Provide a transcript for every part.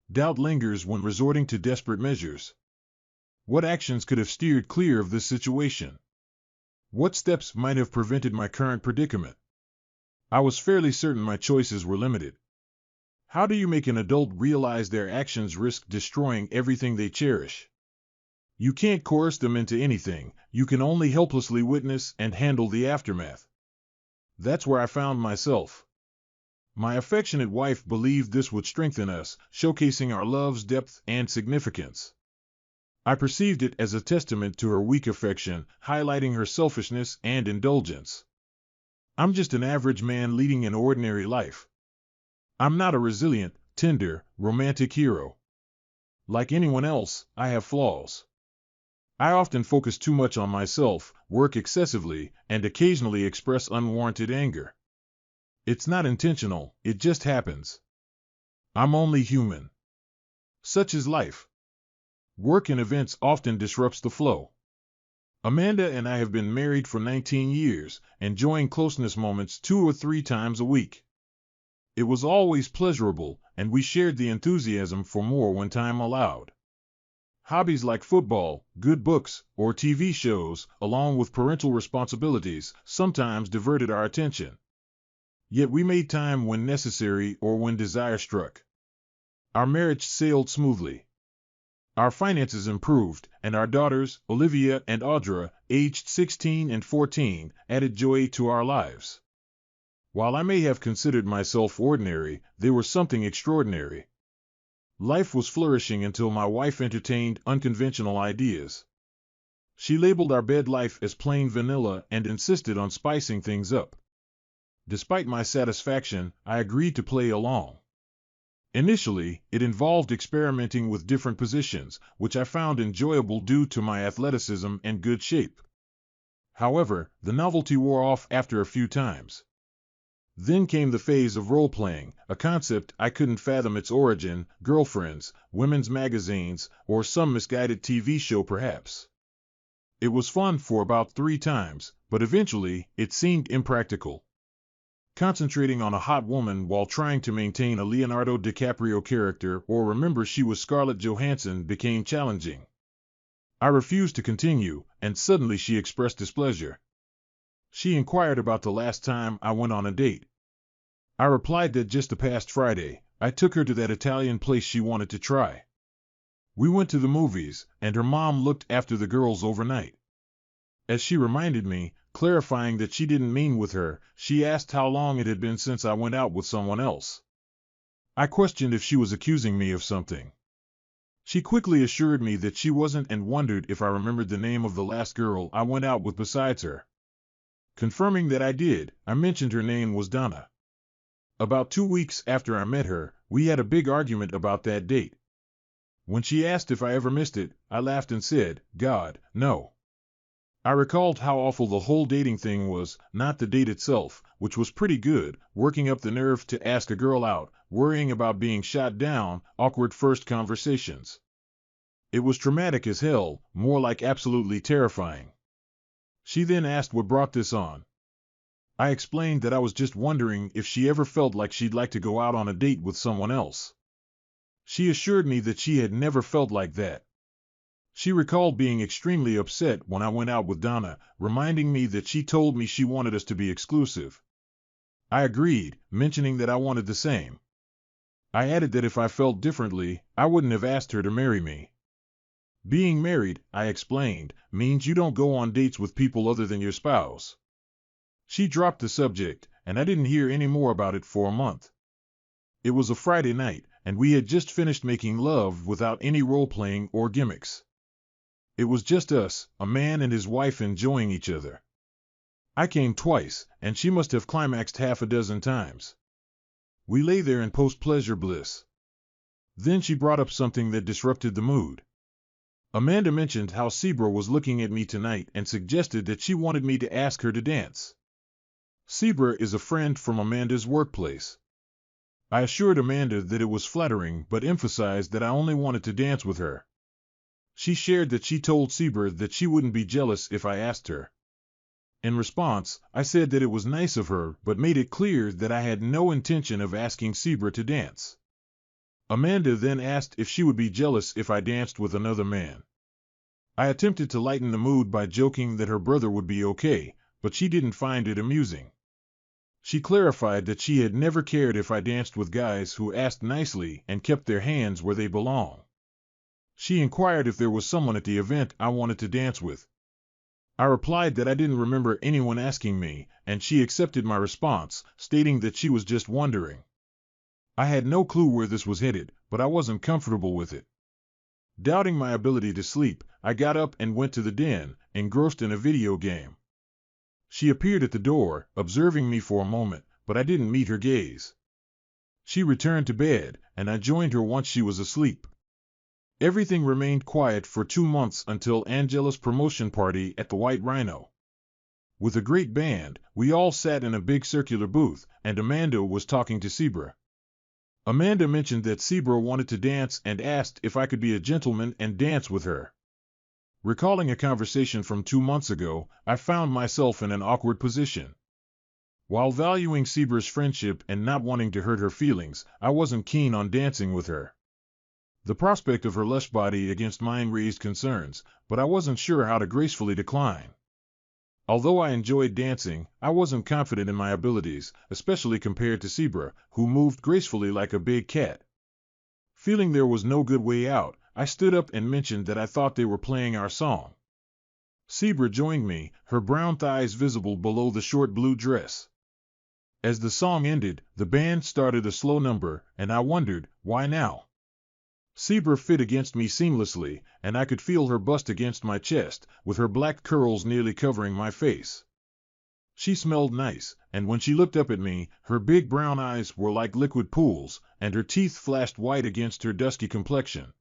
Doubt lingers when resorting to desperate measures. What actions could have steered clear of this situation? What steps might have prevented my current predicament? I was fairly certain my choices were limited. How do you make an adult realize their actions risk destroying everything they cherish? You can't coerce them into anything, you can only helplessly witness and handle the aftermath. That's where I found myself. My affectionate wife believed this would strengthen us, showcasing our love's depth and significance. I perceived it as a testament to her weak affection, highlighting her selfishness and indulgence. I'm just an average man leading an ordinary life. I'm not a resilient, tender, romantic hero. Like anyone else, I have flaws. I often focus too much on myself, work excessively, and occasionally express unwarranted anger. It's not intentional, it just happens. I'm only human. Such is life. Work and events often disrupts the flow. Amanda and I have been married for 19 years, enjoying closeness moments 2 or 3 times a week. It was always pleasurable, and we shared the enthusiasm for more when time allowed. Hobbies like football, good books, or TV shows, along with parental responsibilities, sometimes diverted our attention. Yet we made time when necessary or when desire struck. Our marriage sailed smoothly. Our finances improved, and our daughters, Olivia and Audra, aged 16 and 14, added joy to our lives. While I may have considered myself ordinary, they were something extraordinary. Life was flourishing until my wife entertained unconventional ideas. She labeled our bed life as plain vanilla and insisted on spicing things up. Despite my satisfaction, I agreed to play along. Initially, it involved experimenting with different positions, which I found enjoyable due to my athleticism and good shape. However, the novelty wore off after a few times. Then came the phase of role-playing, a concept I couldn't fathom its origin, girlfriends, women's magazines, or some misguided TV show perhaps. It was fun for about 3 times, but eventually, it seemed impractical. Concentrating on a hot woman while trying to maintain a Leonardo DiCaprio character or remember she was Scarlett Johansson became challenging. I refused to continue, and suddenly she expressed displeasure. She inquired about the last time I went on a date. I replied that just the past Friday, I took her to that Italian place she wanted to try. We went to the movies, and her mom looked after the girls overnight. As she reminded me, clarifying that she didn't mean with her, she asked how long it had been since I went out with someone else. I questioned if she was accusing me of something. She quickly assured me that she wasn't and wondered if I remembered the name of the last girl I went out with besides her. Confirming that I did, I mentioned her name was Donna. About 2 weeks after I met her, we had a big argument about that date. When she asked if I ever missed it, I laughed and said, "God, no." I recalled how awful the whole dating thing was, not the date itself, which was pretty good, working up the nerve to ask a girl out, worrying about being shot down, awkward first conversations. It was traumatic as hell, more like absolutely terrifying. She then asked what brought this on. I explained that I was just wondering if she ever felt like she'd like to go out on a date with someone else. She assured me that she had never felt like that. She recalled being extremely upset when I went out with Donna, reminding me that she told me she wanted us to be exclusive. I agreed, mentioning that I wanted the same. I added that if I felt differently, I wouldn't have asked her to marry me. Being married, I explained, means you don't go on dates with people other than your spouse. She dropped the subject, and I didn't hear any more about it for a month. It was a Friday night, and we had just finished making love without any role-playing or gimmicks. It was just us, a man and his wife enjoying each other. I came twice, and she must have climaxed half a dozen times. We lay there in post-pleasure bliss. Then she brought up something that disrupted the mood. Amanda mentioned how Sebra was looking at me tonight and suggested that she wanted me to ask her to dance. Sebra is a friend from Amanda's workplace. I assured Amanda that it was flattering but emphasized that I only wanted to dance with her. She shared that she told Sebra that she wouldn't be jealous if I asked her. In response, I said that it was nice of her but made it clear that I had no intention of asking Sebra to dance. Amanda then asked if she would be jealous if I danced with another man. I attempted to lighten the mood by joking that her brother would be okay, but she didn't find it amusing. She clarified that she had never cared if I danced with guys who asked nicely and kept their hands where they belong. She inquired if there was someone at the event I wanted to dance with. I replied that I didn't remember anyone asking me, and she accepted my response, stating that she was just wondering. I had no clue where this was headed, but I wasn't comfortable with it. Doubting my ability to sleep, I got up and went to the den, engrossed in a video game. She appeared at the door, observing me for a moment, but I didn't meet her gaze. She returned to bed, and I joined her once she was asleep. Everything remained quiet for 2 months until Angela's promotion party at the White Rhino. With a great band, we all sat in a big circular booth, and Amanda was talking to Sebra. Amanda mentioned that Sebra wanted to dance and asked if I could be a gentleman and dance with her. Recalling a conversation from 2 months ago, I found myself in an awkward position. While valuing Sebra's friendship and not wanting to hurt her feelings, I wasn't keen on dancing with her. The prospect of her lush body against mine raised concerns, but I wasn't sure how to gracefully decline. Although I enjoyed dancing, I wasn't confident in my abilities, especially compared to Sebra, who moved gracefully like a big cat. Feeling there was no good way out, I stood up and mentioned that I thought they were playing our song. Sebra joined me, her brown thighs visible below the short blue dress. As the song ended, the band started a slow number, and I wondered, why now? Sebra fit against me seamlessly, and I could feel her bust against my chest, with her black curls nearly covering my face. She smelled nice, and when she looked up at me, her big brown eyes were like liquid pools, and her teeth flashed white against her dusky complexion.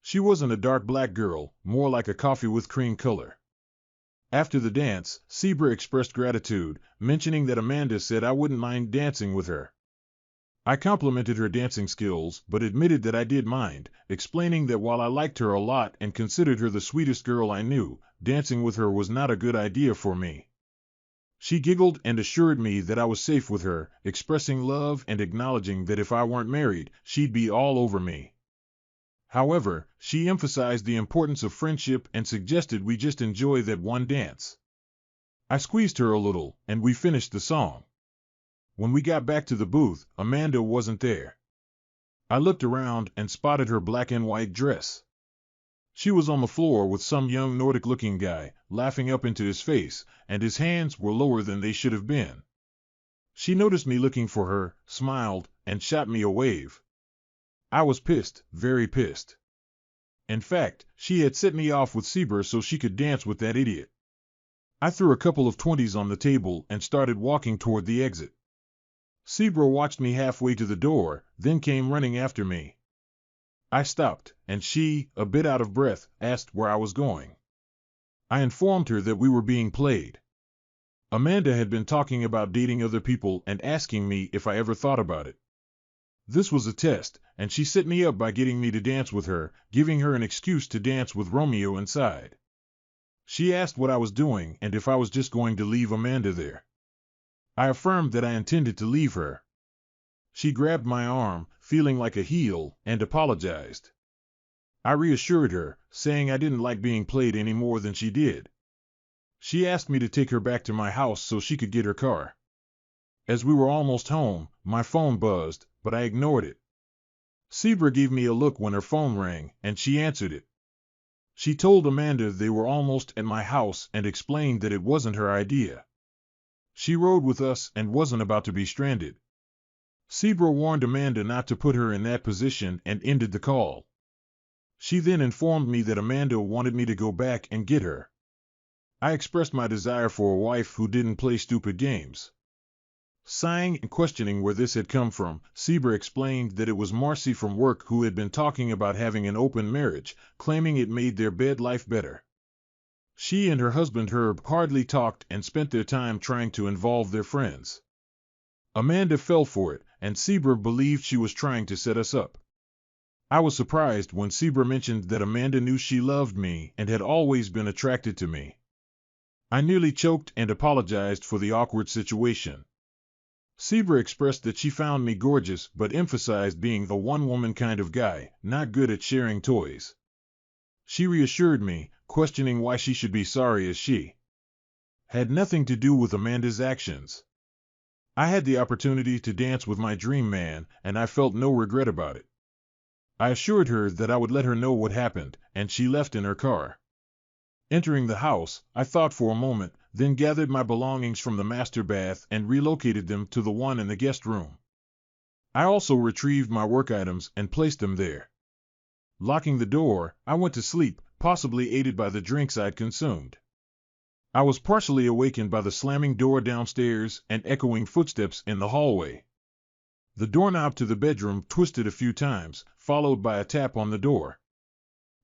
She wasn't a dark black girl, more like a coffee with cream color. After the dance, Sebra expressed gratitude, mentioning that Amanda said I wouldn't mind dancing with her. I complimented her dancing skills, but admitted that I did mind, explaining that while I liked her a lot and considered her the sweetest girl I knew, dancing with her was not a good idea for me. She giggled and assured me that I was safe with her, expressing love and acknowledging that if I weren't married, she'd be all over me. However, she emphasized the importance of friendship and suggested we just enjoy that one dance. I squeezed her a little, and we finished the song. When we got back to the booth, Amanda wasn't there. I looked around and spotted her black and white dress. She was on the floor with some young Nordic-looking guy, laughing up into his face, and his hands were lower than they should have been. She noticed me looking for her, smiled, and shot me a wave. I was pissed, very pissed. In fact, she had set me off with Sebra so she could dance with that idiot. I threw a couple of 20s on the table and started walking toward the exit. Sebra watched me halfway to the door, then came running after me. I stopped, and she, a bit out of breath, asked where I was going. I informed her that we were being played. Amanda had been talking about dating other people and asking me if I ever thought about it. This was a test, and she set me up by getting me to dance with her, giving her an excuse to dance with Romeo inside. She asked what I was doing and if I was just going to leave Amanda there. I affirmed that I intended to leave her. She grabbed my arm, feeling like a heel, and apologized. I reassured her, saying I didn't like being played any more than she did. She asked me to take her back to my house so she could get her car. As we were almost home, my phone buzzed, but I ignored it. Sebra gave me a look when her phone rang, and she answered it. She told Amanda they were almost at my house and explained that it wasn't her idea. She rode with us and wasn't about to be stranded. Sebra warned Amanda not to put her in that position and ended the call. She then informed me that Amanda wanted me to go back and get her. I expressed my desire for a wife who didn't play stupid games. Sighing and questioning where this had come from, Sebra explained that it was Marcy from work who had been talking about having an open marriage, claiming it made their bed life better. She and her husband Herb hardly talked and spent their time trying to involve their friends. Amanda fell for it, and Sebra believed she was trying to set us up. I was surprised when Sebra mentioned that Amanda knew she loved me and had always been attracted to me. I nearly choked and apologized for the awkward situation. Zebra expressed that she found me gorgeous but emphasized being the one-woman kind of guy, not good at sharing toys. She reassured me, questioning why she should be sorry as she had nothing to do with Amanda's actions. I had the opportunity to dance with my dream man, and I felt no regret about it. I assured her that I would let her know what happened, and she left in her car. Entering the house, I thought for a moment, then gathered my belongings from the master bath and relocated them to the one in the guest room. I also retrieved my work items and placed them there. Locking the door, I went to sleep, possibly aided by the drinks I'd consumed. I was partially awakened by the slamming door downstairs and echoing footsteps in the hallway. The doorknob to the bedroom twisted a few times, followed by a tap on the door.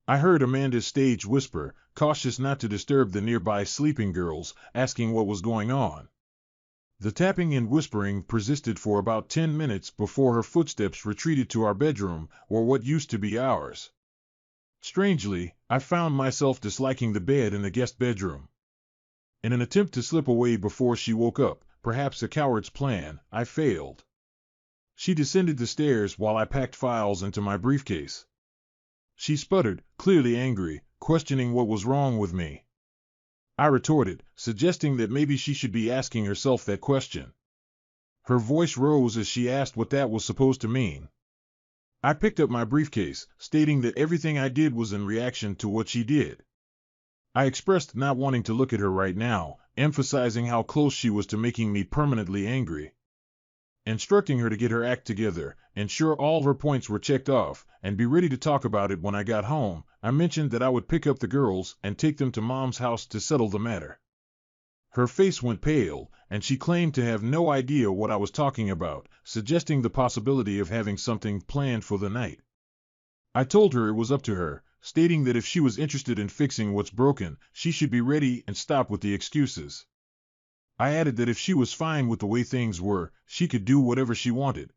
I heard Amanda's stage whisper, cautious not to disturb the nearby sleeping girls, asking what was going on. The tapping and whispering persisted for about 10 minutes before her footsteps retreated to our bedroom, or what used to be ours. Strangely, I found myself disliking the bed in the guest bedroom. In an attempt to slip away before she woke up, perhaps a coward's plan, I failed. She descended the stairs while I packed files into my briefcase. She sputtered, clearly angry, questioning what was wrong with me. I retorted, suggesting that maybe she should be asking herself that question. Her voice rose as she asked what that was supposed to mean. I picked up my briefcase, stating that everything I did was in reaction to what she did. I expressed not wanting to look at her right now, emphasizing how close she was to making me permanently angry. Instructing her to get her act together, ensure all her points were checked off, and be ready to talk about it when I got home, I mentioned that I would pick up the girls and take them to Mom's house to settle the matter. Her face went pale, and she claimed to have no idea what I was talking about, suggesting the possibility of having something planned for the night. I told her it was up to her, stating that if she was interested in fixing what's broken, she should be ready and stop with the excuses. I added that if she was fine with the way things were, she could do whatever she wanted.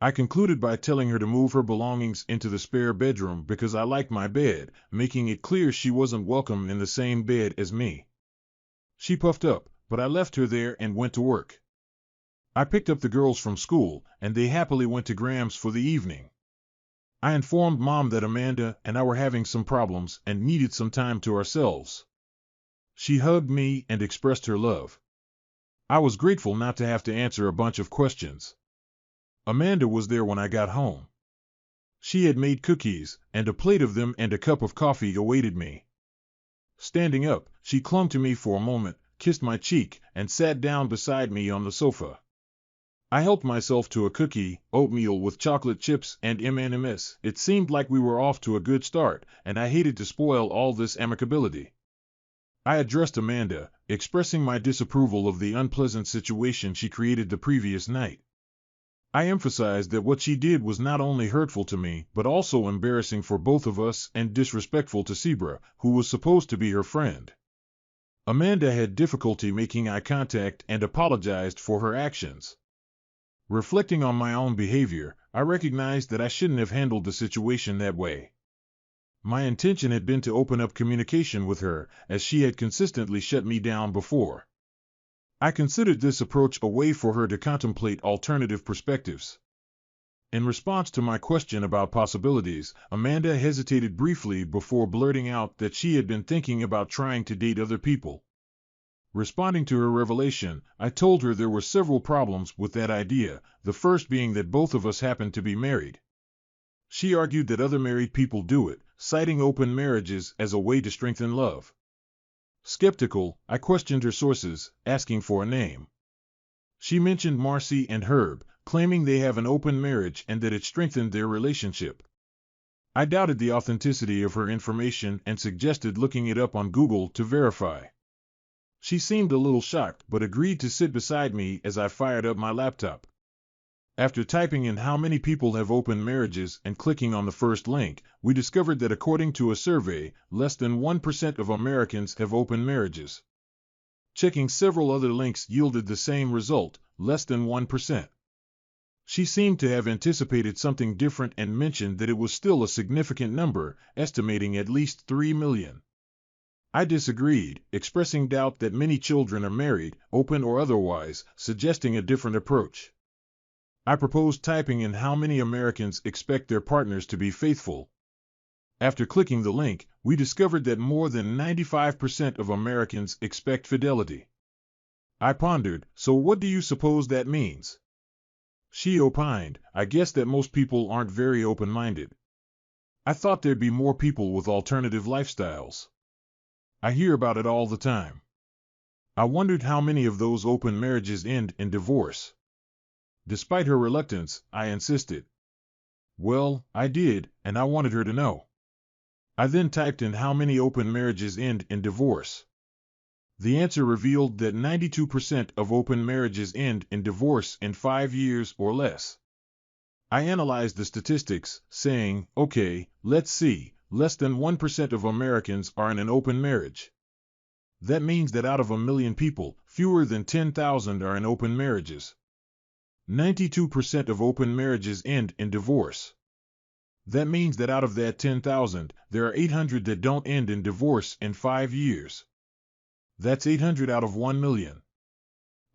I concluded by telling her to move her belongings into the spare bedroom because I liked my bed, making it clear she wasn't welcome in the same bed as me. She puffed up, but I left her there and went to work. I picked up the girls from school, and they happily went to Graham's for the evening. I informed Mom that Amanda and I were having some problems and needed some time to ourselves. She hugged me and expressed her love. I was grateful not to have to answer a bunch of questions. Amanda was there when I got home. She had made cookies, and a plate of them and a cup of coffee awaited me. Standing up, she clung to me for a moment, kissed my cheek, and sat down beside me on the sofa. I helped myself to a cookie, oatmeal with chocolate chips, and M&Ms. It seemed like we were off to a good start, and I hated to spoil all this amicability. I addressed Amanda, expressing my disapproval of the unpleasant situation she created the previous night. I emphasized that what she did was not only hurtful to me, but also embarrassing for both of us and disrespectful to Zebra, who was supposed to be her friend. Amanda had difficulty making eye contact and apologized for her actions. Reflecting on my own behavior, I recognized that I shouldn't have handled the situation that way. My intention had been to open up communication with her, as she had consistently shut me down before. I considered this approach a way for her to contemplate alternative perspectives. In response to my question about possibilities, Amanda hesitated briefly before blurting out that she had been thinking about trying to date other people. Responding to her revelation, I told her there were several problems with that idea, the first being that both of us happened to be married. She argued that other married people do it, citing open marriages as a way to strengthen love. Skeptical, I questioned her sources, asking for a name. She mentioned Marcy and Herb, claiming they have an open marriage and that it strengthened their relationship. I doubted the authenticity of her information and suggested looking it up on Google to verify. She seemed a little shocked but agreed to sit beside me as I fired up my laptop. After typing in how many people have open marriages and clicking on the first link, we discovered that according to a survey, less than 1% of Americans have open marriages. Checking several other links yielded the same result, less than 1%. She seemed to have anticipated something different and mentioned that it was still a significant number, estimating at least 3 million. I disagreed, expressing doubt that many children are married, open or otherwise, suggesting a different approach. I proposed typing in how many Americans expect their partners to be faithful. After clicking the link, we discovered that more than 95% of Americans expect fidelity. I pondered, so what do you suppose that means? She opined, I guess that most people aren't very open-minded. I thought there'd be more people with alternative lifestyles. I hear about it all the time. I wondered how many of those open marriages end in divorce. Despite her reluctance, I insisted. Well, I did, and I wanted her to know. I then typed in how many open marriages end in divorce. The answer revealed that 92% of open marriages end in divorce in 5 years or less. I analyzed the statistics, saying, okay, let's see, less than 1% of Americans are in an open marriage. That means that out of 1 million people, fewer than 10,000 are in open marriages. 92% of open marriages end in divorce. That means that out of that 10,000, there are 800 that don't end in divorce in 5 years. That's 800 out of 1 million.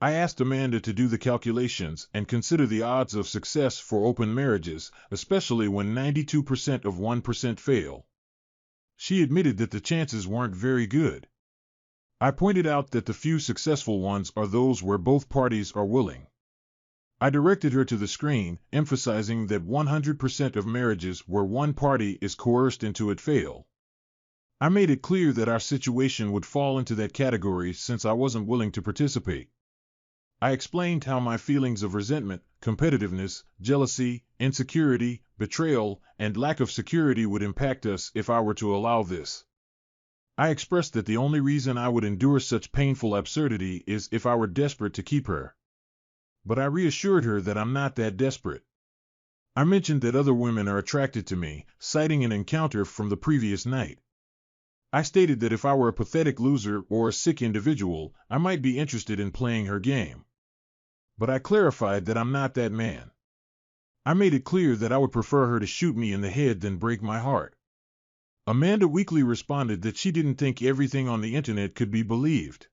I asked Amanda to do the calculations and consider the odds of success for open marriages, especially when 92% of 1% fail. She admitted that the chances weren't very good. I pointed out that the few successful ones are those where both parties are willing. I directed her to the screen, emphasizing that 100% of marriages where one party is coerced into it fail. I made it clear that our situation would fall into that category since I wasn't willing to participate. I explained how my feelings of resentment, competitiveness, jealousy, insecurity, betrayal, and lack of security would impact us if I were to allow this. I expressed that the only reason I would endure such painful absurdity is if I were desperate to keep her. But I reassured her that I'm not that desperate. I mentioned that other women are attracted to me, citing an encounter from the previous night. I stated that if I were a pathetic loser or a sick individual, I might be interested in playing her game. But I clarified that I'm not that man. I made it clear that I would prefer her to shoot me in the head than break my heart. Amanda weakly responded that she didn't think everything on the internet could be believed.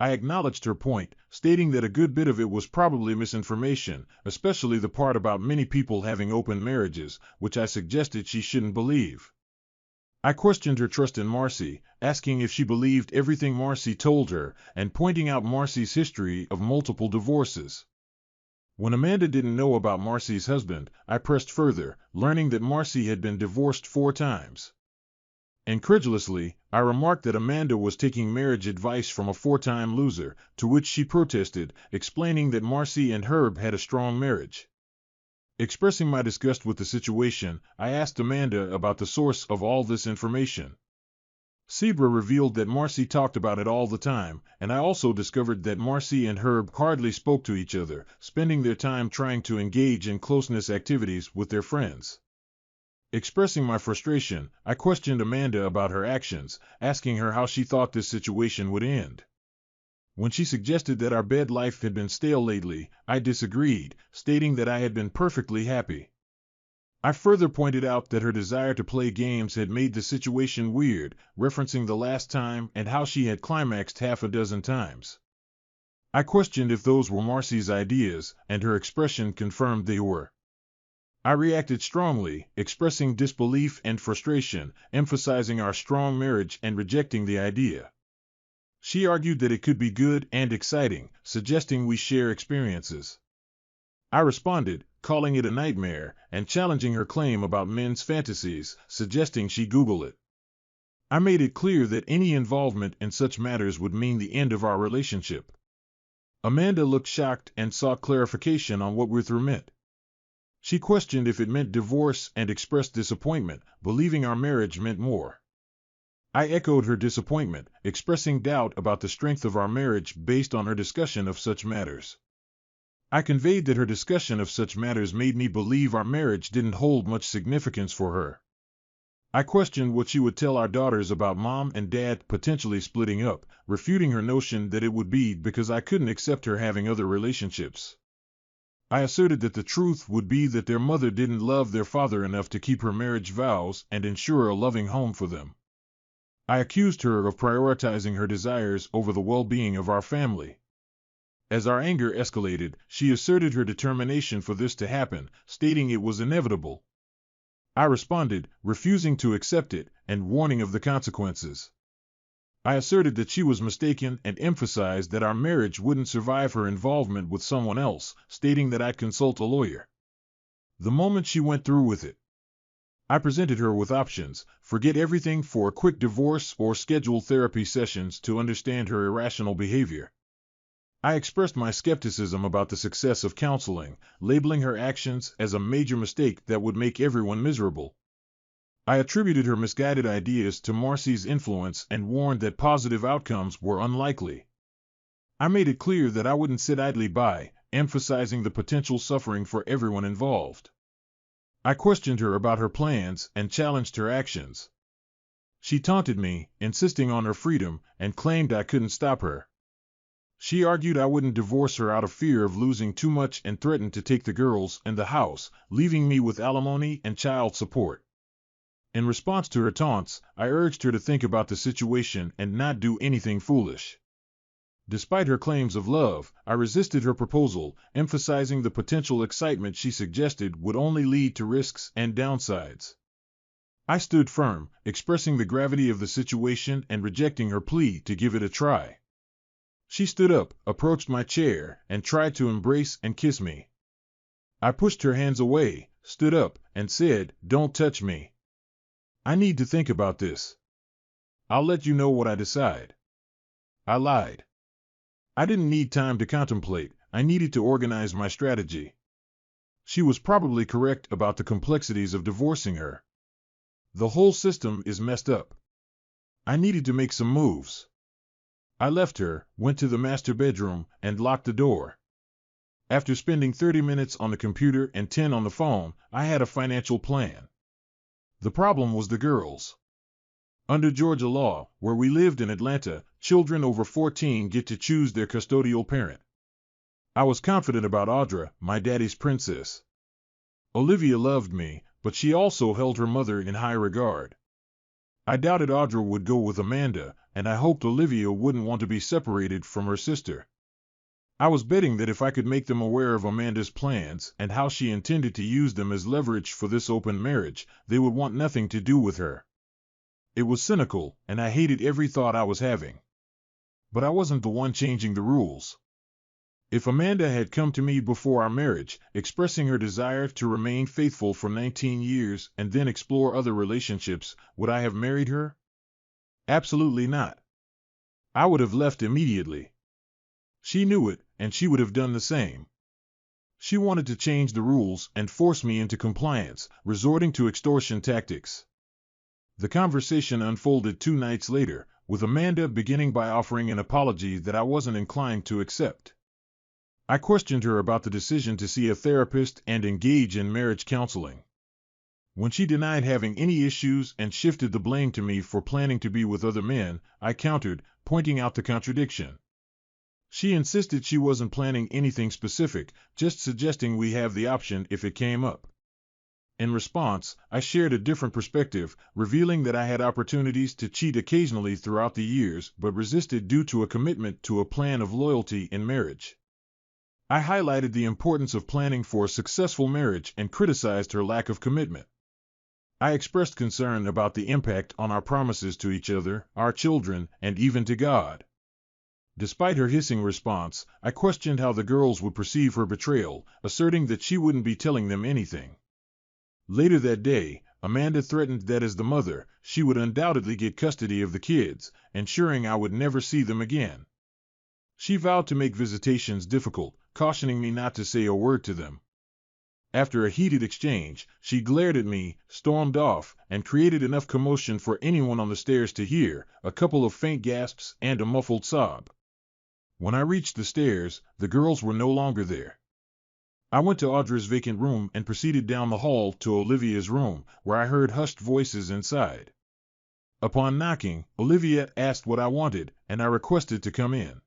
I acknowledged her point, stating that a good bit of it was probably misinformation, especially the part about many people having open marriages, which I suggested she shouldn't believe. I questioned her trust in Marcy, asking if she believed everything Marcy told her, and pointing out Marcy's history of multiple divorces. When Amanda didn't know about Marcy's husband, I pressed further, learning that Marcy had been divorced 4 times. Incredulously, I remarked that Amanda was taking marriage advice from a 4-time loser, to which she protested, explaining that Marcy and Herb had a strong marriage. Expressing my disgust with the situation, I asked Amanda about the source of all this information. Zebra revealed that Marcy talked about it all the time, and I also discovered that Marcy and Herb hardly spoke to each other, spending their time trying to engage in closeness activities with their friends. Expressing my frustration, I questioned Amanda about her actions, asking her how she thought this situation would end. When she suggested that our bed life had been stale lately, I disagreed, stating that I had been perfectly happy. I further pointed out that her desire to play games had made the situation weird, referencing the last time and how she had climaxed half a dozen times. I questioned if those were Marcy's ideas, and her expression confirmed they were. I reacted strongly, expressing disbelief and frustration, emphasizing our strong marriage and rejecting the idea. She argued that it could be good and exciting, suggesting we share experiences. I responded, calling it a nightmare, and challenging her claim about men's fantasies, suggesting she Google it. I made it clear that any involvement in such matters would mean the end of our relationship. Amanda looked shocked and sought clarification on what Withrow meant. She questioned if it meant divorce and expressed disappointment, believing our marriage meant more. I echoed her disappointment, expressing doubt about the strength of our marriage based on her discussion of such matters. I conveyed that her discussion of such matters made me believe our marriage didn't hold much significance for her. I questioned what she would tell our daughters about Mom and Dad potentially splitting up, refuting her notion that it would be because I couldn't accept her having other relationships. I asserted that the truth would be that their mother didn't love their father enough to keep her marriage vows and ensure a loving home for them. I accused her of prioritizing her desires over the well-being of our family. As our anger escalated, she asserted her determination for this to happen, stating it was inevitable. I responded, refusing to accept it, and warning of the consequences. I asserted that she was mistaken and emphasized that our marriage wouldn't survive her involvement with someone else, stating that I'd consult a lawyer. The moment she went through with it, I presented her with options: forget everything for a quick divorce or schedule therapy sessions to understand her irrational behavior. I expressed my skepticism about the success of counseling, labeling her actions as a major mistake that would make everyone miserable. I attributed her misguided ideas to Marcy's influence and warned that positive outcomes were unlikely. I made it clear that I wouldn't sit idly by, emphasizing the potential suffering for everyone involved. I questioned her about her plans and challenged her actions. She taunted me, insisting on her freedom, and claimed I couldn't stop her. She argued I wouldn't divorce her out of fear of losing too much and threatened to take the girls and the house, leaving me with alimony and child support. In response to her taunts, I urged her to think about the situation and not do anything foolish. Despite her claims of love, I resisted her proposal, emphasizing the potential excitement she suggested would only lead to risks and downsides. I stood firm, expressing the gravity of the situation and rejecting her plea to give it a try. She stood up, approached my chair, and tried to embrace and kiss me. I pushed her hands away, stood up, and said, "Don't touch me. I need to think about this. I'll let you know what I decide." I lied. I didn't need time to contemplate, I needed to organize my strategy. She was probably correct about the complexities of divorcing her. The whole system is messed up. I needed to make some moves. I left her, went to the master bedroom, and locked the door. After spending 30 minutes on the computer and 10 on the phone, I had a financial plan. The problem was the girls. Under Georgia law, where we lived in Atlanta, children over 14 get to choose their custodial parent. I was confident about Audra, my daddy's princess. Olivia loved me, but she also held her mother in high regard. I doubted Audra would go with Amanda, and I hoped Olivia wouldn't want to be separated from her sister. I was betting that if I could make them aware of Amanda's plans and how she intended to use them as leverage for this open marriage, they would want nothing to do with her. It was cynical, and I hated every thought I was having. But I wasn't the one changing the rules. If Amanda had come to me before our marriage, expressing her desire to remain faithful for 19 years and then explore other relationships, would I have married her? Absolutely not. I would have left immediately. She knew it, and she would have done the same. She wanted to change the rules and force me into compliance, resorting to extortion tactics. The conversation unfolded 2 nights later, with Amanda beginning by offering an apology that I wasn't inclined to accept. I questioned her about the decision to see a therapist and engage in marriage counseling. When she denied having any issues and shifted the blame to me for planning to be with other men, I countered, pointing out the contradiction. She insisted she wasn't planning anything specific, just suggesting we have the option if it came up. In response, I shared a different perspective, revealing that I had opportunities to cheat occasionally throughout the years but resisted due to a commitment to a plan of loyalty in marriage. I highlighted the importance of planning for a successful marriage and criticized her lack of commitment. I expressed concern about the impact on our promises to each other, our children, and even to God. Despite her hissing response, I questioned how the girls would perceive her betrayal, asserting that she wouldn't be telling them anything. Later that day, Amanda threatened that as the mother, she would undoubtedly get custody of the kids, ensuring I would never see them again. She vowed to make visitations difficult, cautioning me not to say a word to them. After a heated exchange, she glared at me, stormed off, and created enough commotion for anyone on the stairs to hear, a couple of faint gasps and a muffled sob. When I reached the stairs, the girls were no longer there. I went to Audra's vacant room and proceeded down the hall to Olivia's room, where I heard hushed voices inside. Upon knocking, Olivia asked what I wanted, and I requested to come in.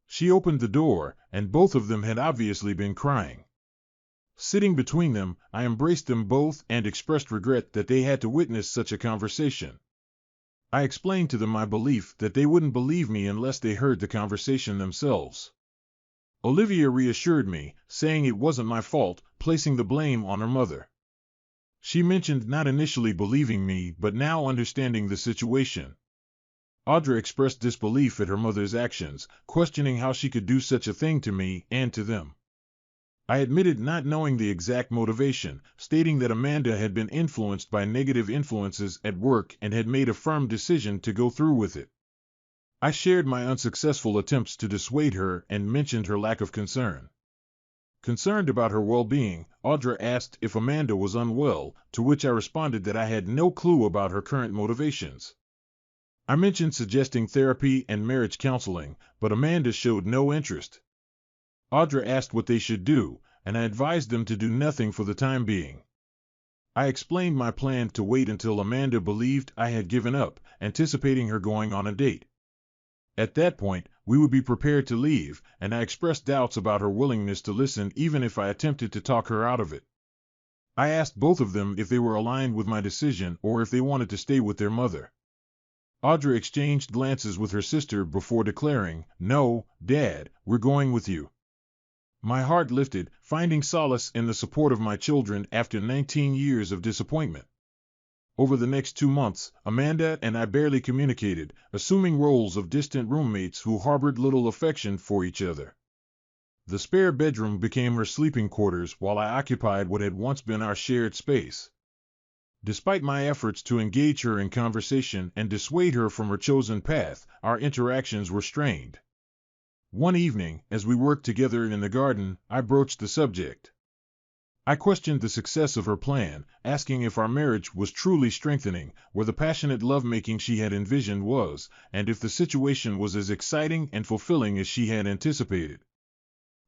She opened the door, and both of them had obviously been crying. Sitting between them, I embraced them both and expressed regret that they had to witness such a conversation. I explained to them my belief that they wouldn't believe me unless they heard the conversation themselves. Olivia reassured me, saying it wasn't my fault, placing the blame on her mother. She mentioned not initially believing me but now understanding the situation. Audra expressed disbelief at her mother's actions, questioning how she could do such a thing to me and to them. I admitted not knowing the exact motivation, stating that Amanda had been influenced by negative influences at work and had made a firm decision to go through with it. I shared my unsuccessful attempts to dissuade her and mentioned her lack of concern. Concerned about her well-being, Audra asked if Amanda was unwell, to which I responded that I had no clue about her current motivations. I mentioned suggesting therapy and marriage counseling, but Amanda showed no interest. Audra asked what they should do, and I advised them to do nothing for the time being. I explained my plan to wait until Amanda believed I had given up, anticipating her going on a date. At that point, we would be prepared to leave, and I expressed doubts about her willingness to listen even if I attempted to talk her out of it. I asked both of them if they were aligned with my decision or if they wanted to stay with their mother. Audra exchanged glances with her sister before declaring, "No, Dad, we're going with you." My heart lifted, finding solace in the support of my children after 19 years of disappointment. Over the next 2 months, Amanda and I barely communicated, assuming roles of distant roommates who harbored little affection for each other. The spare bedroom became her sleeping quarters while I occupied what had once been our shared space. Despite my efforts to engage her in conversation and dissuade her from her chosen path, our interactions were strained. One evening, as we worked together in the garden, I broached the subject. I questioned the success of her plan, asking if our marriage was truly strengthening, where the passionate lovemaking she had envisioned was, and if the situation was as exciting and fulfilling as she had anticipated.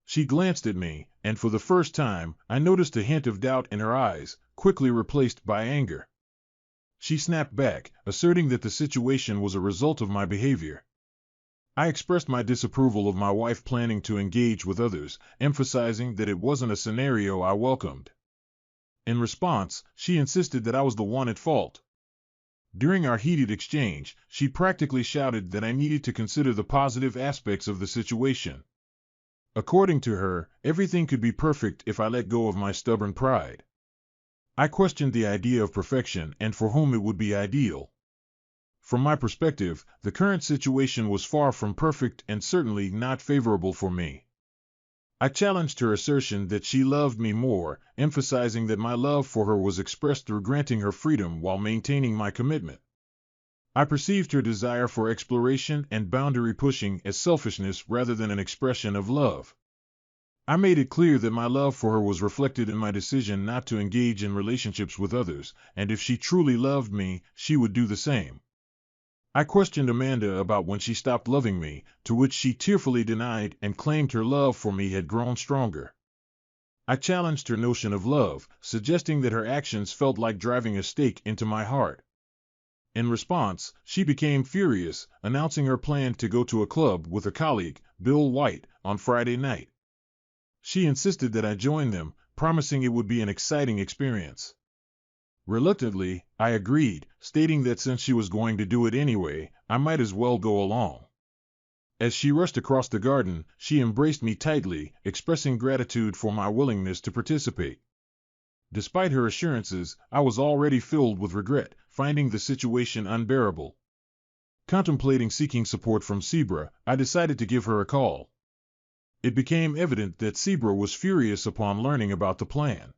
She glanced at me, and for the first time, I noticed a hint of doubt in her eyes, quickly replaced by anger. She snapped back, asserting that the situation was a result of my behavior. I expressed my disapproval of my wife planning to engage with others, emphasizing that it wasn't a scenario I welcomed. In response, she insisted that I was the one at fault. During our heated exchange, she practically shouted that I needed to consider the positive aspects of the situation. According to her, everything could be perfect if I let go of my stubborn pride. I questioned the idea of perfection and for whom it would be ideal. From my perspective, the current situation was far from perfect and certainly not favorable for me. I challenged her assertion that she loved me more, emphasizing that my love for her was expressed through granting her freedom while maintaining my commitment. I perceived her desire for exploration and boundary pushing as selfishness rather than an expression of love. I made it clear that my love for her was reflected in my decision not to engage in relationships with others, and if she truly loved me, she would do the same. I questioned Amanda about when she stopped loving me, to which she tearfully denied and claimed her love for me had grown stronger. I challenged her notion of love, suggesting that her actions felt like driving a stake into my heart. In response, she became furious, announcing her plan to go to a club with a colleague, Bill White, on Friday night. She insisted that I join them, promising it would be an exciting experience. Reluctantly, I agreed, stating that since she was going to do it anyway, I might as well go along. As she rushed across the garden, she embraced me tightly, expressing gratitude for my willingness to participate. Despite her assurances, I was already filled with regret, finding the situation unbearable. Contemplating seeking support from Sebra, I decided to give her a call. It became evident that Sebra was furious upon learning about the plan.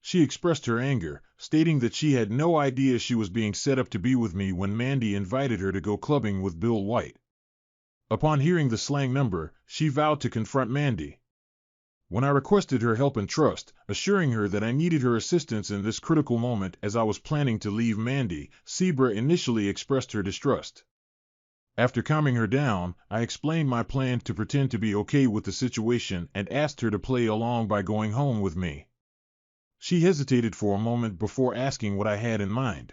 She expressed her anger, stating that she had no idea she was being set up to be with me when Mandy invited her to go clubbing with Bill White. Upon hearing the slang number, she vowed to confront Mandy. When I requested her help and trust, assuring her that I needed her assistance in this critical moment as I was planning to leave Mandy, Sebra initially expressed her distrust. After calming her down, I explained my plan to pretend to be okay with the situation and asked her to play along by going home with me. She hesitated for a moment before asking what I had in mind.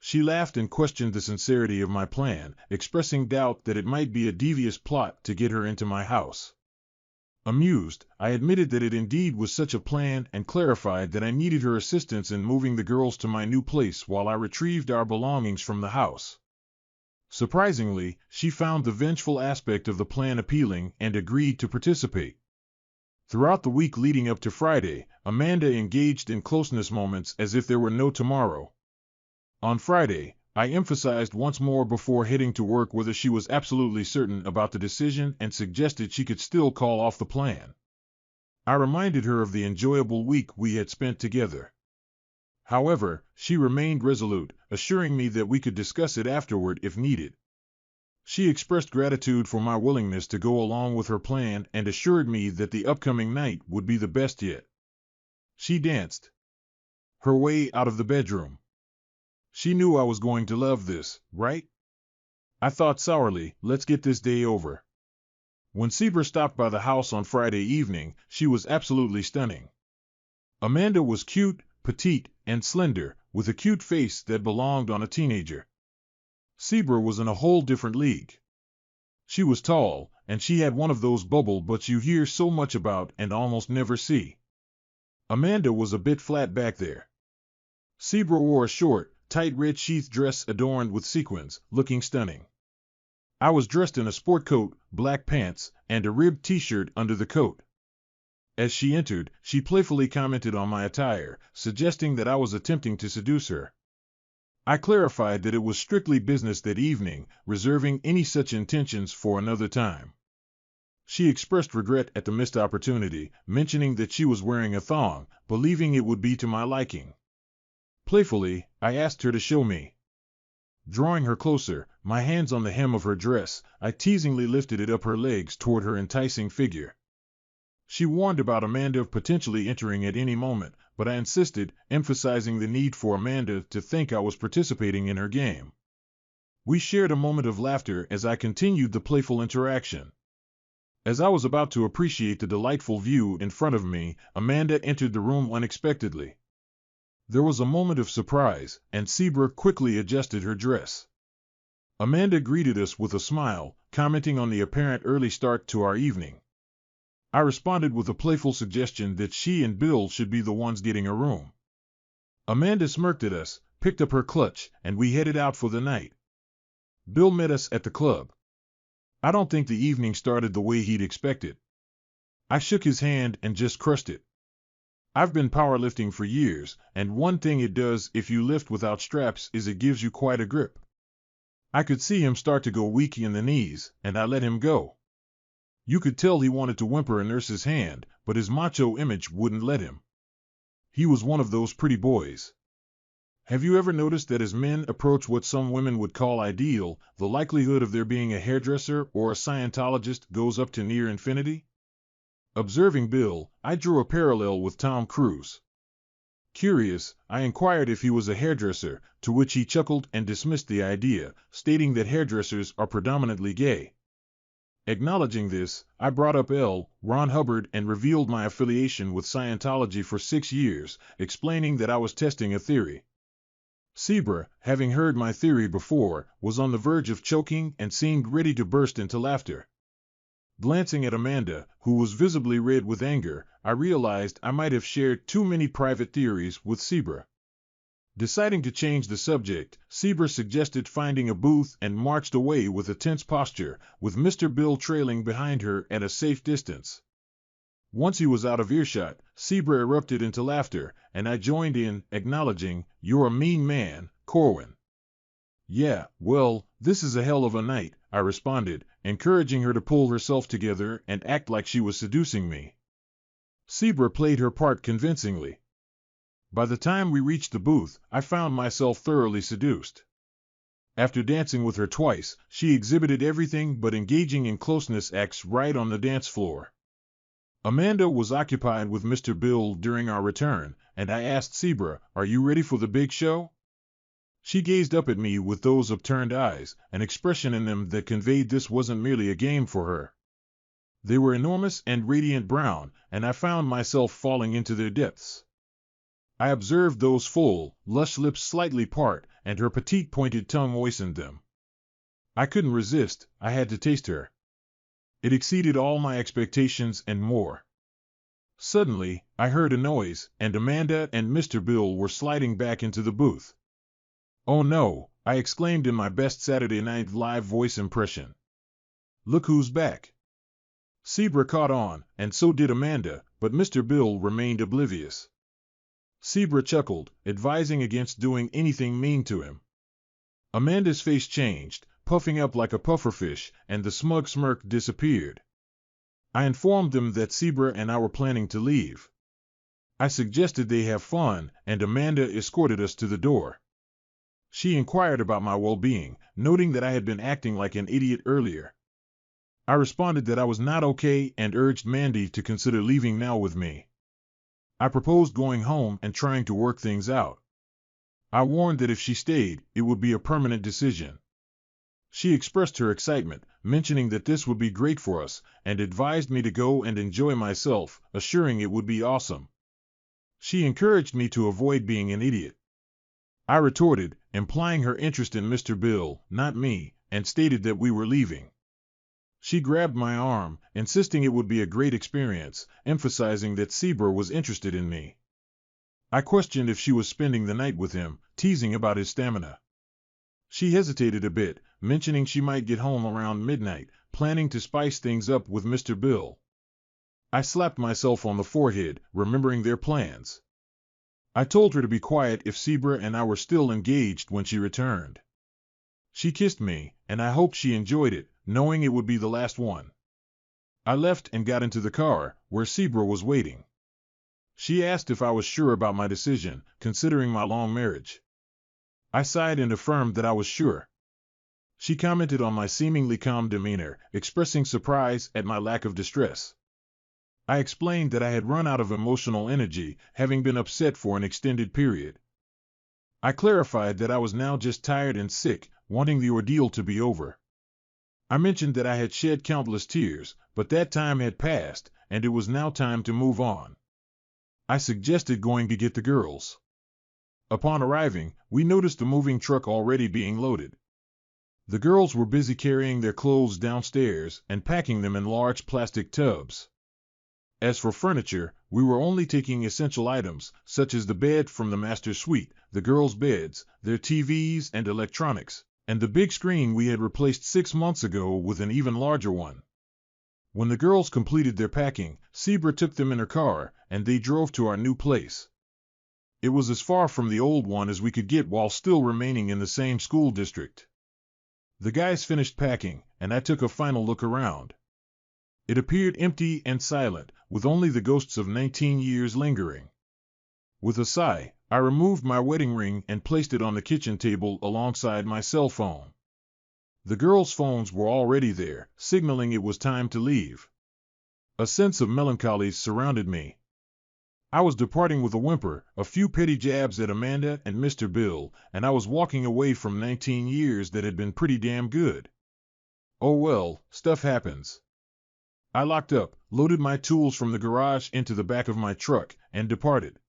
She laughed and questioned the sincerity of my plan, expressing doubt that it might be a devious plot to get her into my house. Amused, I admitted that it indeed was such a plan and clarified that I needed her assistance in moving the girls to my new place while I retrieved our belongings from the house. Surprisingly, she found the vengeful aspect of the plan appealing and agreed to participate. Throughout the week leading up to Friday, Amanda engaged in closeness moments as if there were no tomorrow. On Friday, I emphasized once more before heading to work whether she was absolutely certain about the decision and suggested she could still call off the plan. I reminded her of the enjoyable week we had spent together. However, she remained resolute, assuring me that we could discuss it afterward if needed. She expressed gratitude for my willingness to go along with her plan and assured me that the upcoming night would be the best yet. She danced her way out of the bedroom. She knew I was going to love this, right? I thought sourly, let's get this day over. When Sieber stopped by the house on Friday evening, she was absolutely stunning. Amanda was cute, petite, and slender, with a cute face that belonged on a teenager. Sieber was in a whole different league. She was tall, and she had one of those bubble butts you hear so much about and almost never see. Amanda was a bit flat back there. Sieber wore a short, tight red sheath dress adorned with sequins, looking stunning. I was dressed in a sport coat, black pants, and a ribbed t-shirt under the coat. As she entered, she playfully commented on my attire, suggesting that I was attempting to seduce her. I clarified that it was strictly business that evening, reserving any such intentions for another time. She expressed regret at the missed opportunity, mentioning that she was wearing a thong, believing it would be to my liking. Playfully, I asked her to show me. Drawing her closer, my hands on the hem of her dress, I teasingly lifted it up her legs toward her enticing figure. She warned about Amanda potentially entering at any moment, but I insisted, emphasizing the need for Amanda to think I was participating in her game. We shared a moment of laughter as I continued the playful interaction. As I was about to appreciate the delightful view in front of me, Amanda entered the room unexpectedly. There was a moment of surprise, and Sieber quickly adjusted her dress. Amanda greeted us with a smile, commenting on the apparent early start to our evening. I responded with a playful suggestion that she and Bill should be the ones getting a room. Amanda smirked at us, picked up her clutch, and we headed out for the night. Bill met us at the club. I don't think the evening started the way he'd expected. I shook his hand and just crushed it. I've been powerlifting for years, and one thing it does if you lift without straps is it gives you quite a grip. I could see him start to go weak in the knees, and I let him go. You could tell he wanted to whimper and nurse his hand, but his macho image wouldn't let him. He was one of those pretty boys. Have you ever noticed that as men approach what some women would call ideal, the likelihood of there being a hairdresser or a Scientologist goes up to near infinity? Observing Bill, I drew a parallel with Tom Cruise. Curious, I inquired if he was a hairdresser, to which he chuckled and dismissed the idea, stating that hairdressers are predominantly gay. Acknowledging this, I brought up Ron Hubbard and revealed my affiliation with Scientology for 6 years, explaining that I was testing a theory. Sieber, having heard my theory before, was on the verge of choking and seemed ready to burst into laughter. Glancing at Amanda, who was visibly red with anger, I realized I might have shared too many private theories with Sieber. Deciding to change the subject, Sieber suggested finding a booth and marched away with a tense posture, with Mr. Bill trailing behind her at a safe distance. Once he was out of earshot, Sieber erupted into laughter, and I joined in, acknowledging, "You're a mean man, Corwin." "Yeah, well, this is a hell of a night," I responded, encouraging her to pull herself together and act like she was seducing me. Sieber played her part convincingly. By the time we reached the booth, I found myself thoroughly seduced. After dancing with her twice, she exhibited everything but engaging in closeness acts right on the dance floor. Amanda was occupied with Mr. Bill during our return, and I asked Sieber, "Are you ready for the big show?" She gazed up at me with those upturned eyes, an expression in them that conveyed this wasn't merely a game for her. They were enormous and radiant brown, and I found myself falling into their depths. I observed those full, lush lips slightly part, and her petite pointed tongue moistened them. I couldn't resist, I had to taste her. It exceeded all my expectations and more. Suddenly, I heard a noise, and Amanda and Mr. Bill were sliding back into the booth. "Oh no," I exclaimed in my best Saturday Night Live voice impression. "Look who's back." Zebra caught on, and so did Amanda, but Mr. Bill remained oblivious. Zebra chuckled, advising against doing anything mean to him. Amanda's face changed, puffing up like a pufferfish, and the smug smirk disappeared. I informed them that Zebra and I were planning to leave. I suggested they have fun, and Amanda escorted us to the door. She inquired about my well-being, noting that I had been acting like an idiot earlier. I responded that I was not okay and urged Mandy to consider leaving now with me. I proposed going home and trying to work things out. I warned that if she stayed, it would be a permanent decision. She expressed her excitement, mentioning that this would be great for us, and advised me to go and enjoy myself, assuring it would be awesome. She encouraged me to avoid being an idiot. I retorted, implying her interest in Mr. Bill, not me, and stated that we were leaving. She grabbed my arm, insisting it would be a great experience, emphasizing that Zebra was interested in me. I questioned if she was spending the night with him, teasing about his stamina. She hesitated a bit, mentioning she might get home around midnight, planning to spice things up with Mr. Bill. I slapped myself on the forehead, remembering their plans. I told her to be quiet if Zebra and I were still engaged when she returned. She kissed me, and I hoped she enjoyed it, knowing it would be the last one. I left and got into the car, where Zebra was waiting. She asked if I was sure about my decision, considering my long marriage. I sighed and affirmed that I was sure. She commented on my seemingly calm demeanor, expressing surprise at my lack of distress. I explained that I had run out of emotional energy, having been upset for an extended period. I clarified that I was now just tired and sick, wanting the ordeal to be over. I mentioned that I had shed countless tears, but that time had passed, and it was now time to move on. I suggested going to get the girls. Upon arriving, we noticed the moving truck already being loaded. The girls were busy carrying their clothes downstairs and packing them in large plastic tubs. As for furniture, we were only taking essential items, such as the bed from the master suite, the girls' beds, their TVs and electronics, and the big screen we had replaced 6 months ago with an even larger one. When the girls completed their packing, Zebra took them in her car, and they drove to our new place. It was as far from the old one as we could get while still remaining in the same school district. The guys finished packing, and I took a final look around. It appeared empty and silent, with only the ghosts of 19 years lingering. With a sigh, I removed my wedding ring and placed it on the kitchen table alongside my cell phone. The girls' phones were already there, signaling it was time to leave. A sense of melancholy surrounded me. I was departing with a whimper, a few petty jabs at Amanda and Mr. Bill, and I was walking away from 19 years that had been pretty damn good. Oh well, stuff happens. I locked up, loaded my tools from the garage into the back of my truck, and departed.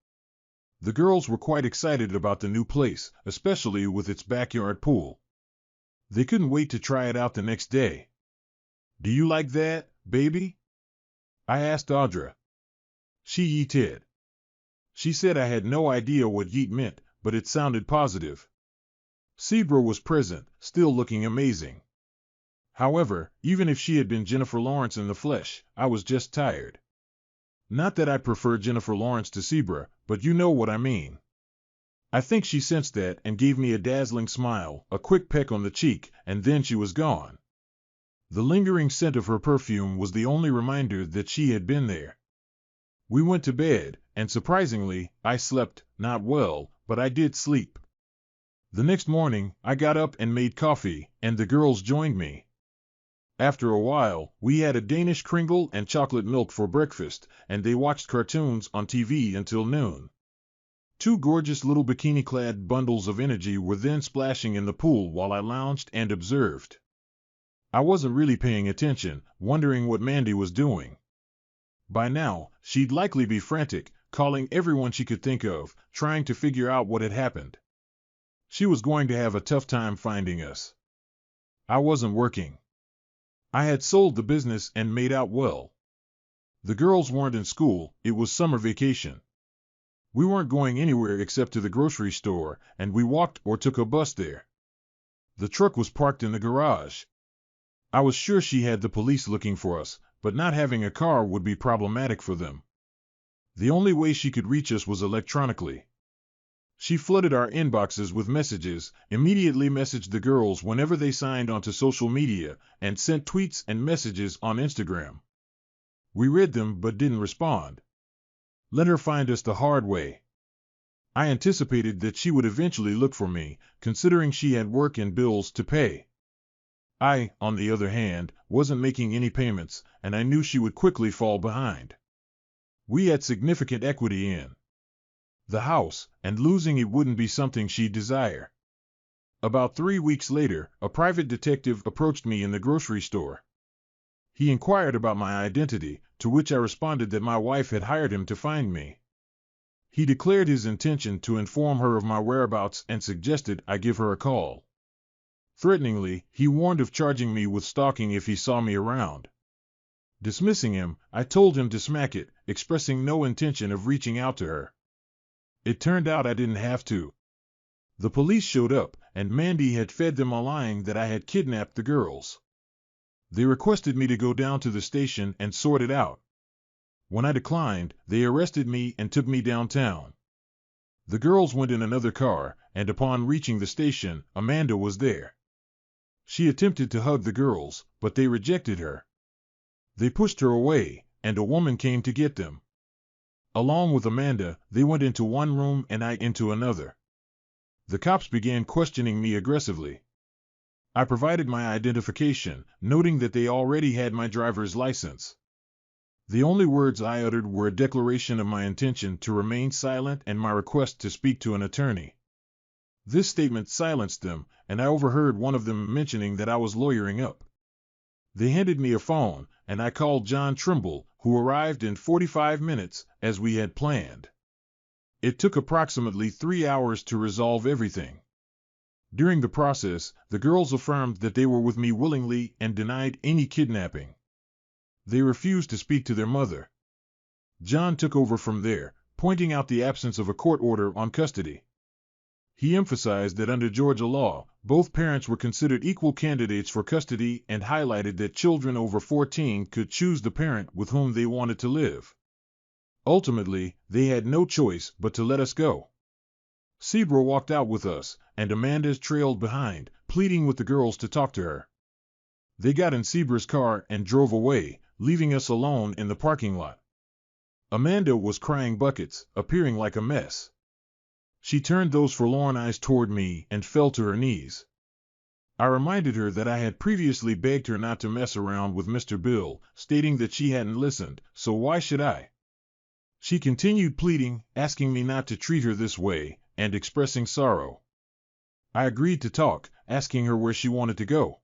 The girls were quite excited about the new place, especially with its backyard pool. They couldn't wait to try it out the next day. "Do you like that, baby?" I asked Audra. She yeeted. She said I had no idea what yeet meant, but it sounded positive. Zebra was present, still looking amazing. However, even if she had been Jennifer Lawrence in the flesh, I was just tired. Not that I prefer Jennifer Lawrence to Zebra, but you know what I mean. I think she sensed that and gave me a dazzling smile, a quick peck on the cheek, and then she was gone. The lingering scent of her perfume was the only reminder that she had been there. We went to bed, and surprisingly, I slept, not well, but I did sleep. The next morning, I got up and made coffee, and the girls joined me. After a while, we had a Danish kringle and chocolate milk for breakfast, and they watched cartoons on TV until noon. 2 gorgeous little bikini-clad bundles of energy were then splashing in the pool while I lounged and observed. I wasn't really paying attention, wondering what Mandy was doing. By now, she'd likely be frantic, calling everyone she could think of, trying to figure out what had happened. She was going to have a tough time finding us. I wasn't working. I had sold the business and made out well. The girls weren't in school, it was summer vacation. We weren't going anywhere except to the grocery store, and we walked or took a bus there. The truck was parked in the garage. I was sure she had the police looking for us, but not having a car would be problematic for them. The only way she could reach us was electronically. She flooded our inboxes with messages, immediately messaged the girls whenever they signed onto social media, and sent tweets and messages on Instagram. We read them but didn't respond. Let her find us the hard way. I anticipated that she would eventually look for me, considering she had work and bills to pay. I, on the other hand, wasn't making any payments, and I knew she would quickly fall behind. We had significant equity in the house, and losing it wouldn't be something she'd desire. About 3 weeks later, a private detective approached me in the grocery store. He inquired about my identity, to which I responded that my wife had hired him to find me. He declared his intention to inform her of my whereabouts and suggested I give her a call. Threateningly, he warned of charging me with stalking if he saw me around. Dismissing him, I told him to smack it, expressing no intention of reaching out to her. It turned out I didn't have to. The police showed up, and Mandy had fed them a line that I had kidnapped the girls. They requested me to go down to the station and sort it out. When I declined, they arrested me and took me downtown. The girls went in another car, and upon reaching the station, Amanda was there. She attempted to hug the girls, but they rejected her. They pushed her away, and a woman came to get them. Along with Amanda, they went into one room and I into another. The cops began questioning me aggressively. I provided my identification, noting that they already had my driver's license. The only words I uttered were a declaration of my intention to remain silent and my request to speak to an attorney. This statement silenced them, and I overheard one of them mentioning that I was lawyering up. They handed me a phone, and I called John Trimble, who arrived in 45 minutes, as we had planned. It took approximately 3 hours to resolve everything. During the process, the girls affirmed that they were with me willingly and denied any kidnapping. They refused to speak to their mother. John took over from there, pointing out the absence of a court order on custody. He emphasized that under Georgia law, both parents were considered equal candidates for custody and highlighted that children over 14 could choose the parent with whom they wanted to live. Ultimately, they had no choice but to let us go. Sebra walked out with us, and Amanda trailed behind, pleading with the girls to talk to her. They got in Sebra's car and drove away, leaving us alone in the parking lot. Amanda was crying buckets, appearing like a mess. She turned those forlorn eyes toward me and fell to her knees. I reminded her that I had previously begged her not to mess around with Mr. Bill, stating that she hadn't listened, so why should I? She continued pleading, asking me not to treat her this way, and expressing sorrow. I agreed to talk, asking her where she wanted to go.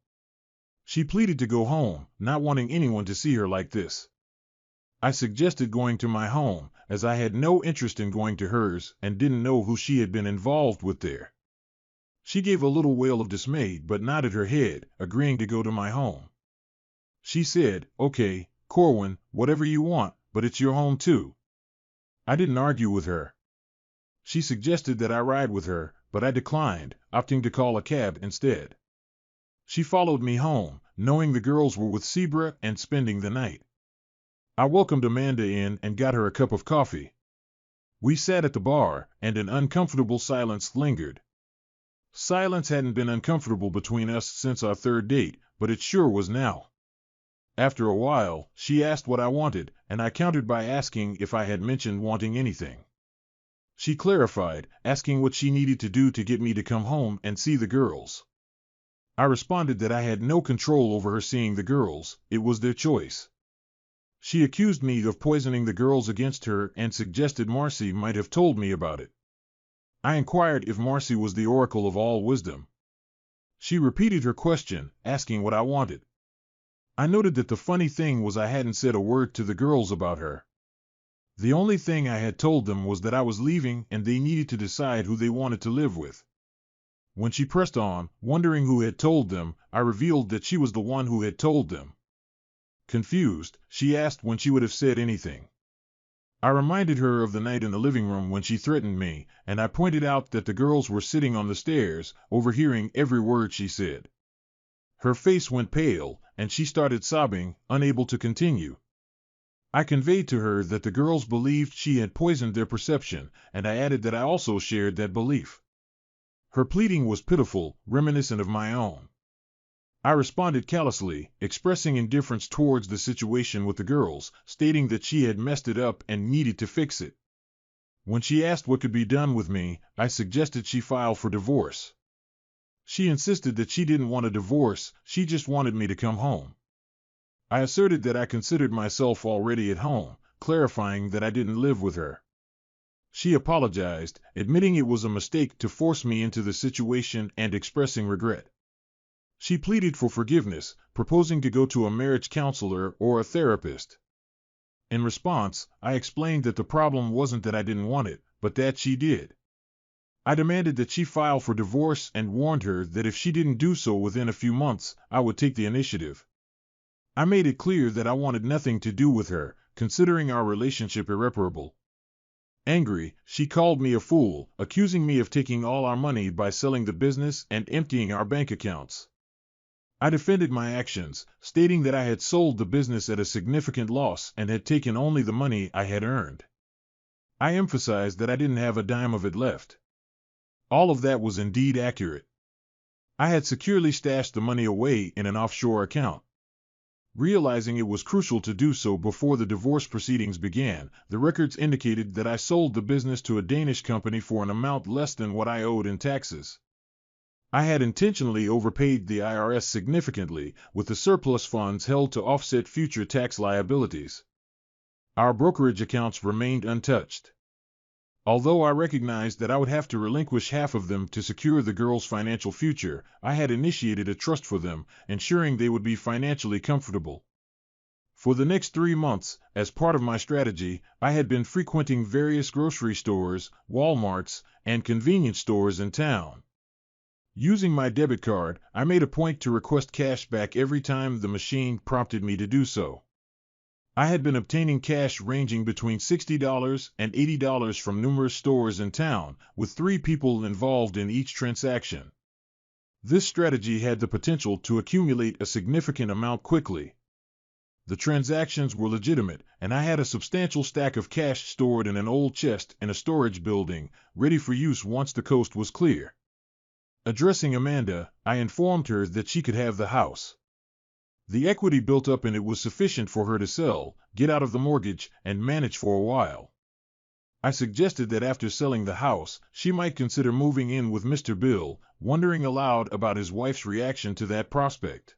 She pleaded to go home, not wanting anyone to see her like this. I suggested going to my home, as I had no interest in going to hers and didn't know who she had been involved with there. She gave a little wail of dismay but nodded her head, agreeing to go to my home. She said, "Okay, Corwin, whatever you want, but it's your home too." I didn't argue with her. She suggested that I ride with her, but I declined, opting to call a cab instead. She followed me home, knowing the girls were with Sebra and spending the night. I welcomed Amanda in and got her a cup of coffee. We sat at the bar, and an uncomfortable silence lingered. Silence hadn't been uncomfortable between us since our third date, but it sure was now. After a while, she asked what I wanted, and I countered by asking if I had mentioned wanting anything. She clarified, asking what she needed to do to get me to come home and see the girls. I responded that I had no control over her seeing the girls, it was their choice. She accused me of poisoning the girls against her and suggested Marcy might have told me about it. I inquired if Marcy was the oracle of all wisdom. She repeated her question, asking what I wanted. I noted that the funny thing was I hadn't said a word to the girls about her. The only thing I had told them was that I was leaving and they needed to decide who they wanted to live with. When she pressed on, wondering who had told them, I revealed that she was the one who had told them. Confused, she asked when she would have said anything. I reminded her of the night in the living room when she threatened me, and I pointed out that the girls were sitting on the stairs, overhearing every word she said. Her face went pale, and she started sobbing, unable to continue. I conveyed to her that the girls believed she had poisoned their perception, and I added that I also shared that belief. Her pleading was pitiful, reminiscent of my own. I responded callously, expressing indifference towards the situation with the girls, stating that she had messed it up and needed to fix it. When she asked what could be done with me, I suggested she file for divorce. She insisted that she didn't want a divorce, she just wanted me to come home. I asserted that I considered myself already at home, clarifying that I didn't live with her. She apologized, admitting it was a mistake to force me into the situation and expressing regret. She pleaded for forgiveness, proposing to go to a marriage counselor or a therapist. In response, I explained that the problem wasn't that I didn't want it, but that she did. I demanded that she file for divorce and warned her that if she didn't do so within a few months, I would take the initiative. I made it clear that I wanted nothing to do with her, considering our relationship irreparable. Angry, she called me a fool, accusing me of taking all our money by selling the business and emptying our bank accounts. I defended my actions, stating that I had sold the business at a significant loss and had taken only the money I had earned. I emphasized that I didn't have a dime of it left. All of that was indeed accurate. I had securely stashed the money away in an offshore account. Realizing it was crucial to do so before the divorce proceedings began, the records indicated that I sold the business to a Danish company for an amount less than what I owed in taxes. I had intentionally overpaid the IRS significantly, with the surplus funds held to offset future tax liabilities. Our brokerage accounts remained untouched. Although I recognized that I would have to relinquish half of them to secure the girls' financial future, I had initiated a trust for them, ensuring they would be financially comfortable. For the next 3 months, as part of my strategy, I had been frequenting various grocery stores, Walmarts, and convenience stores in town. Using my debit card, I made a point to request cash back every time the machine prompted me to do so. I had been obtaining cash ranging between $60 and $80 from numerous stores in town, with 3 people involved in each transaction. This strategy had the potential to accumulate a significant amount quickly. The transactions were legitimate, and I had a substantial stack of cash stored in an old chest in a storage building, ready for use once the coast was clear. Addressing Amanda, I informed her that she could have the house. The equity built up in it was sufficient for her to sell, get out of the mortgage, and manage for a while. I suggested that after selling the house, she might consider moving in with Mr. Bill, wondering aloud about his wife's reaction to that prospect.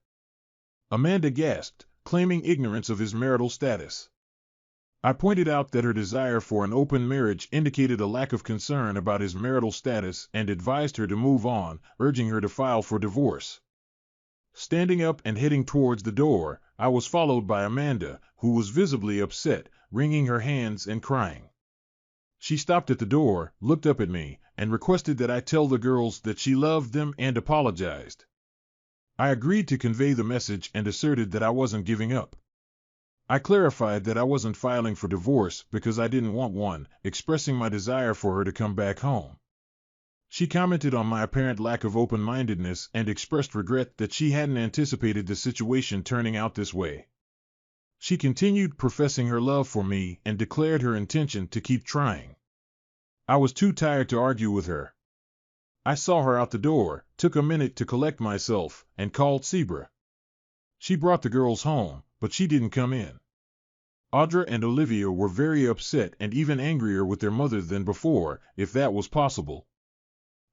Amanda gasped, claiming ignorance of his marital status. I pointed out that her desire for an open marriage indicated a lack of concern about his marital status and advised her to move on, urging her to file for divorce. Standing up and heading towards the door, I was followed by Amanda, who was visibly upset, wringing her hands and crying. She stopped at the door, looked up at me, and requested that I tell the girls that she loved them and apologized. I agreed to convey the message and asserted that I wasn't giving up. I clarified that I wasn't filing for divorce because I didn't want one, expressing my desire for her to come back home. She commented on my apparent lack of open-mindedness and expressed regret that she hadn't anticipated the situation turning out this way. She continued professing her love for me and declared her intention to keep trying. I was too tired to argue with her. I saw her out the door, took a minute to collect myself, and called Sebra. She brought the girls home, but she didn't come in. Audra and Olivia were very upset and even angrier with their mother than before, if that was possible.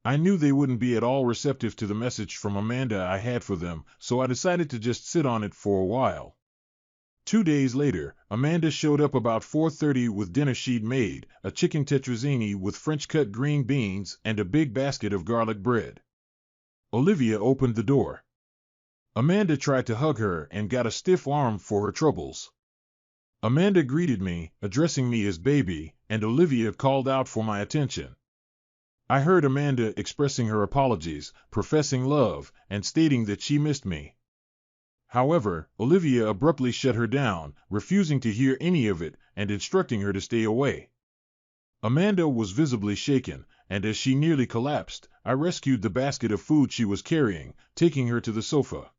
I knew they wouldn't be at all receptive to the message from Amanda I had for them, so I decided to just sit on it for a while. 2 days later, Amanda showed up about 4:30 with dinner she'd made, a chicken tetrazzini with French-cut green beans and a big basket of garlic bread. Olivia opened the door. Amanda tried to hug her and got a stiff arm for her troubles. Amanda greeted me, addressing me as baby, and Olivia called out for my attention. I heard Amanda expressing her apologies, professing love, and stating that she missed me. However, Olivia abruptly shut her down, refusing to hear any of it and instructing her to stay away. Amanda was visibly shaken, and as she nearly collapsed, I rescued the basket of food she was carrying, taking her to the sofa.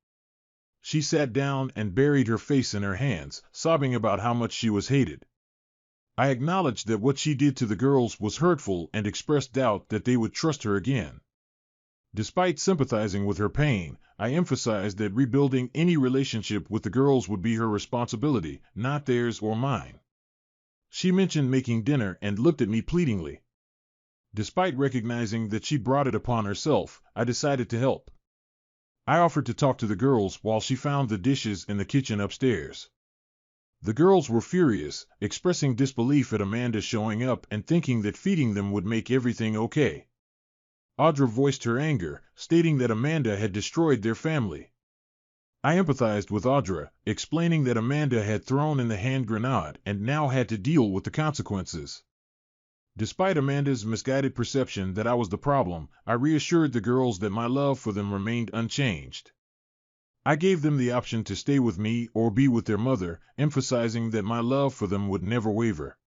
She sat down and buried her face in her hands, sobbing about how much she was hated. I acknowledged that what she did to the girls was hurtful and expressed doubt that they would trust her again. Despite sympathizing with her pain, I emphasized that rebuilding any relationship with the girls would be her responsibility, not theirs or mine. She mentioned making dinner and looked at me pleadingly. Despite recognizing that she brought it upon herself, I decided to help. I offered to talk to the girls while she found the dishes in the kitchen upstairs. The girls were furious, expressing disbelief at Amanda showing up and thinking that feeding them would make everything okay. Audra voiced her anger, stating that Amanda had destroyed their family. I empathized with Audra, explaining that Amanda had thrown in the hand grenade and now had to deal with the consequences. Despite Amanda's misguided perception that I was the problem, I reassured the girls that my love for them remained unchanged. I gave them the option to stay with me or be with their mother, emphasizing that my love for them would never waver.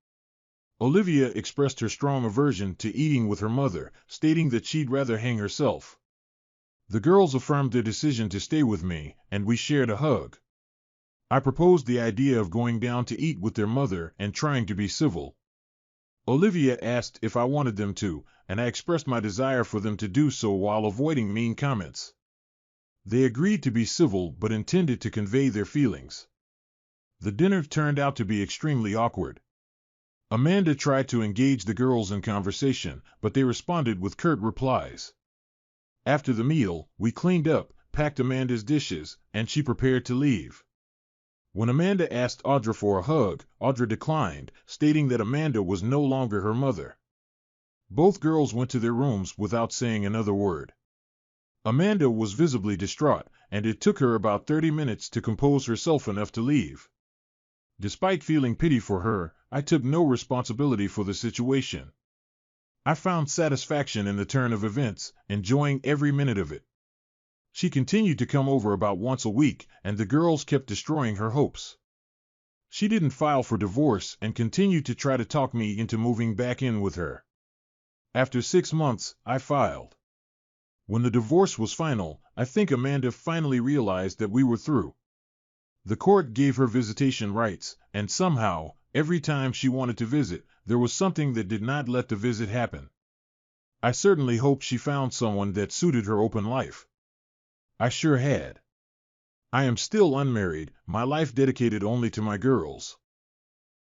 Olivia expressed her strong aversion to eating with her mother, stating that she'd rather hang herself. The girls affirmed their decision to stay with me, and we shared a hug. I proposed the idea of going down to eat with their mother and trying to be civil. Olivia asked if I wanted them to, and I expressed my desire for them to do so while avoiding mean comments. They agreed to be civil but intended to convey their feelings. The dinner turned out to be extremely awkward. Amanda tried to engage the girls in conversation, but they responded with curt replies. After the meal, we cleaned up, packed Amanda's dishes, and she prepared to leave. When Amanda asked Audra for a hug, Audra declined, stating that Amanda was no longer her mother. Both girls went to their rooms without saying another word. Amanda was visibly distraught, and it took her about 30 minutes to compose herself enough to leave. Despite feeling pity for her, I took no responsibility for the situation. I found satisfaction in the turn of events, enjoying every minute of it. She continued to come over about once a week, and the girls kept destroying her hopes. She didn't file for divorce and continued to try to talk me into moving back in with her. After 6 months, I filed. When the divorce was final, I think Amanda finally realized that we were through. The court gave her visitation rights, and somehow, every time she wanted to visit, there was something that did not let the visit happen. I certainly hoped she found someone that suited her open life. I sure had. I am still unmarried, my life dedicated only to my girls.